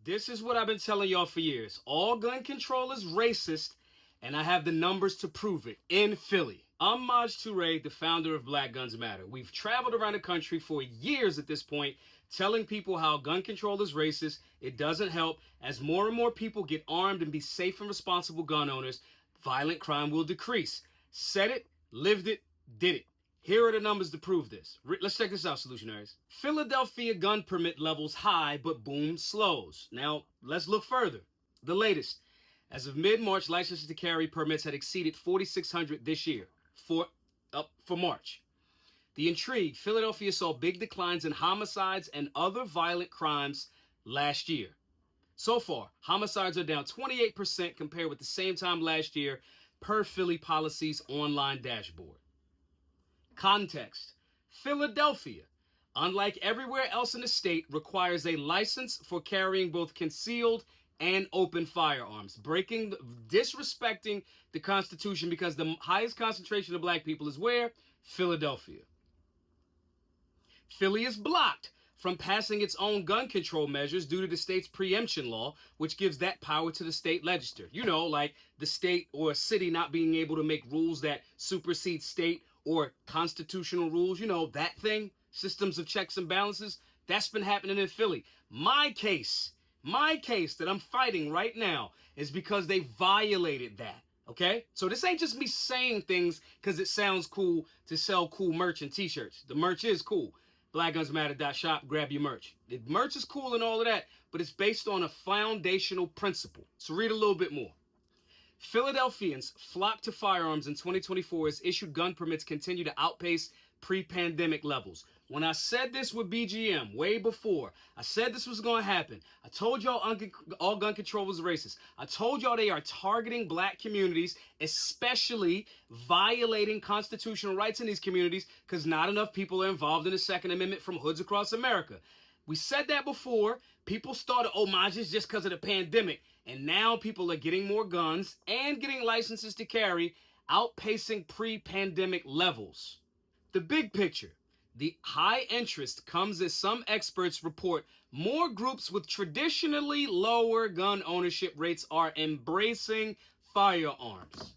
This is what I've been telling y'all for years. All gun control is racist, and I have the numbers to prove it in Philly. I'm Maj Toure, the founder of Black Guns Matter. We've traveled around the country for years at this point, telling people how gun control is racist. It doesn't help. As more and more people get armed and be safe and responsible gun owners, violent crime will decrease. Said it, lived it, did it. Here are the numbers to prove this. Let's check this out, solutionaries. Philadelphia gun permit levels high, but boom slows. Now, let's look further. The latest. As of mid-March, licenses to carry permits had exceeded 4,600 this year for March. The intrigue, Philadelphia saw big declines in homicides and other violent crimes last year. So far, homicides are down 28% compared with the same time last year per Philly Policy's online dashboard. Context. Philadelphia, unlike everywhere else in the state, requires a license for carrying both concealed and open firearms, disrespecting the Constitution, because the highest concentration of black people is where? Philadelphia. Philly is blocked from passing its own gun control measures due to the state's preemption law, which gives that power to the state legislature. You know, like the state or a city not being able to make rules that supersede state or constitutional rules, you know, that thing, systems of checks and balances, that's been happening in Philly. My case that I'm fighting right now is because they violated that, okay? So this ain't just me saying things because it sounds cool to sell cool merch and t-shirts. The merch is cool. BlackGunsMatter.shop, grab your merch. The merch is cool and all of that, but it's based on a foundational principle. So read a little bit more. Philadelphians flocked to firearms in 2024 as issued gun permits continue to outpace pre-pandemic levels. When I said this with BGM way before, I said this was going to happen. I told y'all all gun control was racist. I told y'all they are targeting black communities, especially violating constitutional rights in these communities because not enough people are involved in the Second Amendment from hoods across America. We said that before. People started homages just because of the pandemic. And now people are getting more guns and getting licenses to carry, outpacing pre-pandemic levels. The big picture. The high interest comes as some experts report more groups with traditionally lower gun ownership rates are embracing firearms.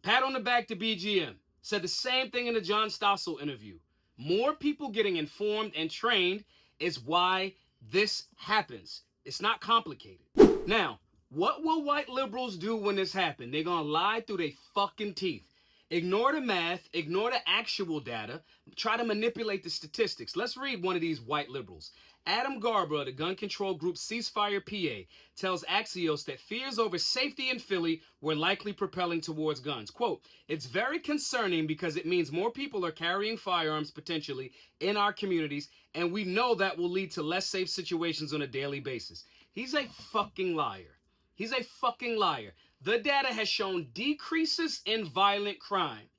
Pat on the back to BGM. Said the same thing in the John Stossel interview. More people getting informed and trained is why this happens. It's not complicated. Now, what will white liberals do when this happens? They're going to lie through their fucking teeth. Ignore the math, ignore the actual data, try to manipulate the statistics. Let's read one of these white liberals. Adam Garber, the gun control group Ceasefire PA, tells Axios that fears over safety in Philly were likely propelling towards guns. Quote, it's very concerning because it means more people are carrying firearms potentially in our communities, and we know that will lead to less safe situations on a daily basis. He's a fucking liar. He's a fucking liar. The data has shown decreases in violent crime.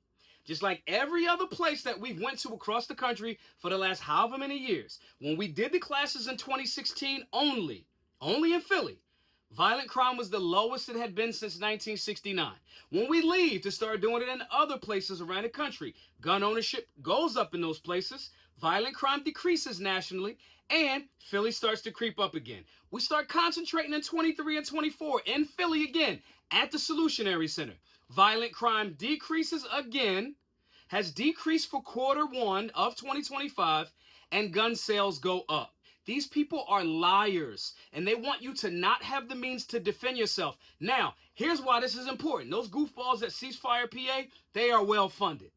Just like every other place that we've went to across the country for the last however many years. When we did the classes in 2016 only in Philly, violent crime was the lowest it had been since 1969. When we leave to start doing it in other places around the country, gun ownership goes up in those places, violent crime decreases nationally, and Philly starts to creep up again. We start concentrating in 23 and 24 in Philly again at the Solutionary Center. Violent crime decreases again, has decreased for Q1 of 2025, and gun sales go up. These people are liars, and they want you to not have the means to defend yourself. Now, here's why this is important. Those goofballs at Ceasefire PA, they are well funded.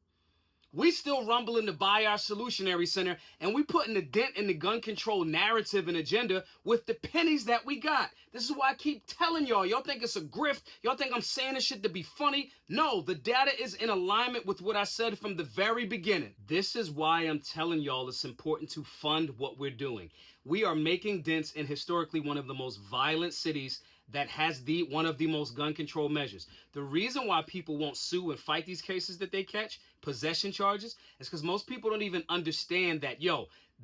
We still rumbling to buy our Solutionary Center, and we putting a dent in the gun control narrative and agenda with the pennies that we got. This is why I keep telling y'all. Y'all think it's a grift. Y'all think I'm saying this shit to be funny. No, the data is in alignment with what I said from the very beginning. This is why I'm telling y'all it's important to fund what we're doing. We are making dents in historically one of the most violent cities that has one of the most gun control measures. The reason why people won't sue and fight these cases that they catch, possession charges, is because most people don't even understand that,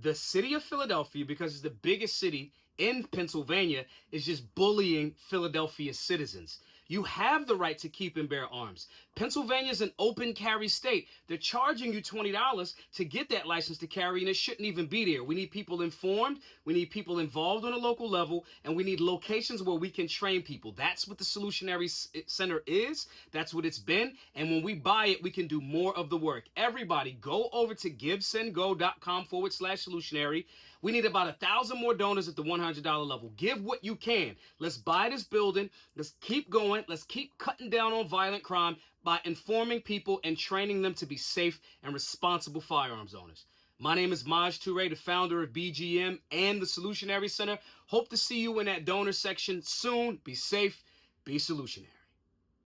the city of Philadelphia, because it's the biggest city in Pennsylvania, is just bullying Philadelphia citizens. You have the right to keep and bear arms. Pennsylvania is an open carry state. They're charging you $20 to get that license to carry, and it shouldn't even be there. We need people informed. We need people involved on a local level, and we need locations where we can train people. That's what the Solutionary Center is. That's what it's been. And when we buy it, we can do more of the work. Everybody, go over to givesendgo.com/solutionary. We need about 1,000 more donors at the $100 level. Give what you can. Let's buy this building. Let's keep going. Let's keep cutting down on violent crime by informing people and training them to be safe and responsible firearms owners. My name is Maj Toure, the founder of BGM and the Solutionary Center. Hope to see you in that donor section soon. Be safe. Be solutionary.